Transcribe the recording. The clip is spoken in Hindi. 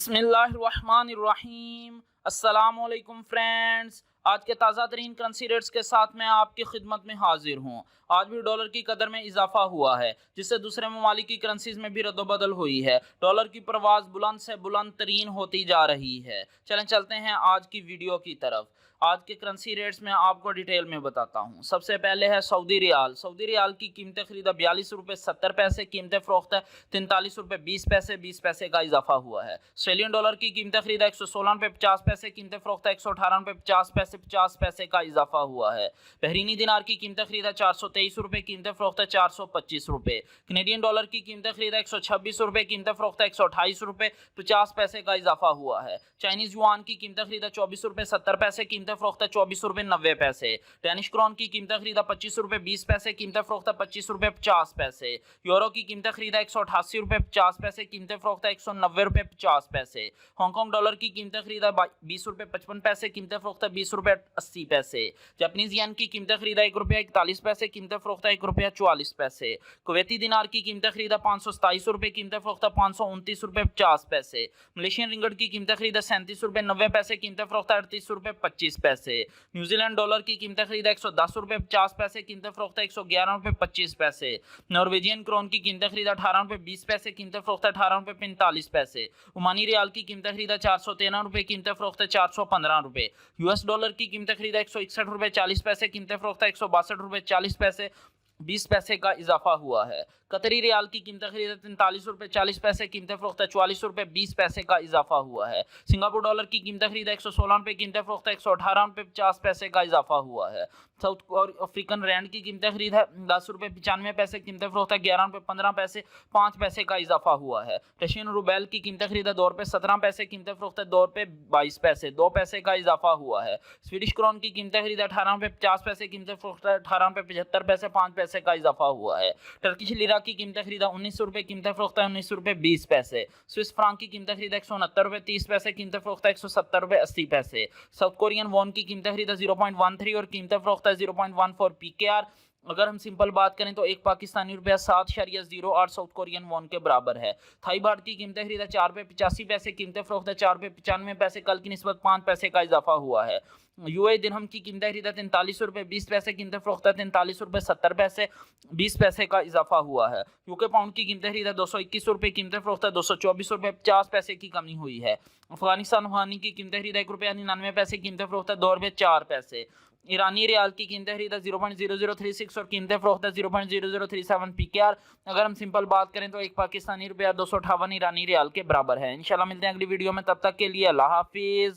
बिस्मिल्लाहिर्रहमानिर्रहीम। अस्सलामुअलैकुम फ्रेंड्स, आज के ताज़ा तरीन करेंसी रेट्स के साथ मैं आपकी खिदमत में हाजिर हूँ। आज भी डॉलर की कदर में इजाफा हुआ है, जिससे दूसरे ममालिक की करेंसीज में भी रद्दोबदल हुई है। डॉलर की परवाज बुलंद से बुलंद तरीन होती जा रही है। चलते हैं आज की वीडियो की तरफ। आज के करेंसी रेट्स में आपको डिटेल में बताता हूँ। सबसे पहले है सऊदी रियाल। सऊदी रियाल की कीमतें खरीदा 42 रुपये 70 पैसे, कीमतें फरोख्त है 43 रुपये 20 पैसे, 20 पैसे का इजाफा हुआ है। ऑस्ट्रेलियन डॉलर की कीमतें खरीदा 116 रुपये 50 पैसे, कीमतें फरोख्त है 118 रुपये 50 पैसे, 50 पैसे का इजाफा हुआ है। बहरीनी दिनार की कीमतें खरीदा 423 रुपये, कीमतें फरोख्त है 425 रुपये। कनेडियन डॉलर की कीमतें खरीदा 126 रुपये, कीमतें फरोख्त है 128 रुपये 50 पैसे का इजाफा हुआ है। चाइनीज युआन की कीमतें खरीदा 24 रुपये 70 पैसे, कीमतें फरोख्त है 24 रुपये 90 पैसे। डैनिश क्रोन की कीमतें खरीदा 25 रुपये 20 पैसे, कीमतें फरोख्त है 25 रुपये 50 पैसे। यूरो की कीमतें खरीदा 188 रुपये 50 पैसे, कीमतें फरोख्त है 190 रुपये 50 पैसे। हांगकांग डॉलर की कीमतें खरीदा 20 रुपये 55 पैसे, कीमतें फरोख्त है 20 रुपये 80 पैसे। जापानीज येन की कीमतें खरीदा 1 रुपया 41 पैसे, कीमतें फरोख्त है 1 रुपया 44 पैसे। कुवैती दिनार की कीमतें खरीदा 527 रुपये, कीमतें फरोख्त है 529 रुपये 50 पैसे। मलेशियन रिंगट की कीमतें खरीदा 37 रुपये 90 पैसे, कीमतें फरोख्त है 38 रुपये 25 पैसे। न्यूजीलैंड डॉलर की कीमतें खरीदा 110 रुपये 50 पैसे, कीमतें फरोख्त है 111 रुपये 25 पैसे। नॉर्वेजियन क्रोन की कीमतें खरीदा 18 रुपये 20 पैसे, कीमतें फरोख्त है 18 रुपये 45 पैसे। ओमानी रियाल की कीमतें खरीदा 413 रुपये, कीमतें फरोख्त है 415 रुपये। यूएस डॉलर की कीमतें खरीदा 161 रुपये 40 पैसे, कीमतें फरोख्त है 162 रुपये 40 पैसे, 20 पैसे का इजाफा हुआ है। कतरी रियाल की कीमतें खरीदा 43 रुपये 40 पैसे, कीमतें फरोख्त है 44 रुपये 20 पैसे का इजाफा हुआ है। सिंगापुर डॉलर की कीमतें खरीदा 116 रुपये, कीमतें फरोख्त है 118 रुपये 50 पैसे का इजाफा हुआ है। साउथ अफ्रीकन रैंड की कीमतें खरीदा 10 रुपये 95 पैसे, कीमतें फरोख्त है 11 रुपये 15 पैसे, 5 पैसे का इजाफा हुआ है। रशियन रूबेल की कीमतें खरीदा 2 रुपये 17 पैसे, कीमतें फरोख्त है 2 रुपये 22 पैसे, 2 पैसे का इजाफा हुआ है। स्वीडिश क्रोन की कीमतें खरीदा 18 रुपये 50 पैसे, कीमतें फरोख्त है 18 रुपये 75 पैसे, 5 पैसे का इजाफा हुआ है। टर्किश लिरा की कीमतें खरीदा 19 रुपये, कीमतें फरोख्त है 19 रुपये 20 पैसे। स्विस फ्रांक की कीमतें खरीदा 169 रुपये 30 पैसे, कीमतें फरोख्त है 170 रुपये 80 पैसे। साउथ कोरियन वॉन की कीमतें खरीदा 0.13 और कीमतें फरोख्त है 0.14 पीकेआर। अगर हम सिंपल बात करें तो एक पाकिस्तानी रुपया 7.08 साउथ कोरियन वॉन के बराबर है। थाई बात की कीमतें खरीदा 4 रुपये 85 पैसे, कीमतें फरोख्त है 4 रुपये 95 पैसे, कल की निस्बत 5 पैसे का इजाफा हुआ है। यूए दिरहम की कीमतें खरीदा 43 रुपये 20 पैसे, कीमतें फरोख्त है 43 रुपये 70 पैसे, 20 पैसे का इजाफा हुआ है। यूके पाउंड की कीमतें खरीदा 221 रुपये, कीमतें फरोख्त है 224 रुपये 50 पैसे की कमी हुई है। अफगानिस्तान अफगानी की कीमतें खरीदा 1 रुपया 99 पैसे, कीमतें फरोख्त है 2 रुपये 4 पैसे। ईरानी रियाल की कीमतें खरीदा 0.0036 और कीमतें फरोख्त है 0.0037 पीकेआर। अगर हम सिंपल बात करें तो एक पाकिस्तानी रुपया 258 ईरानी रियाल के बराबर है। इंशाल्लाह मिलते हैं अगली वीडियो में, तब तक के लिए अल्लाह हाफिज़।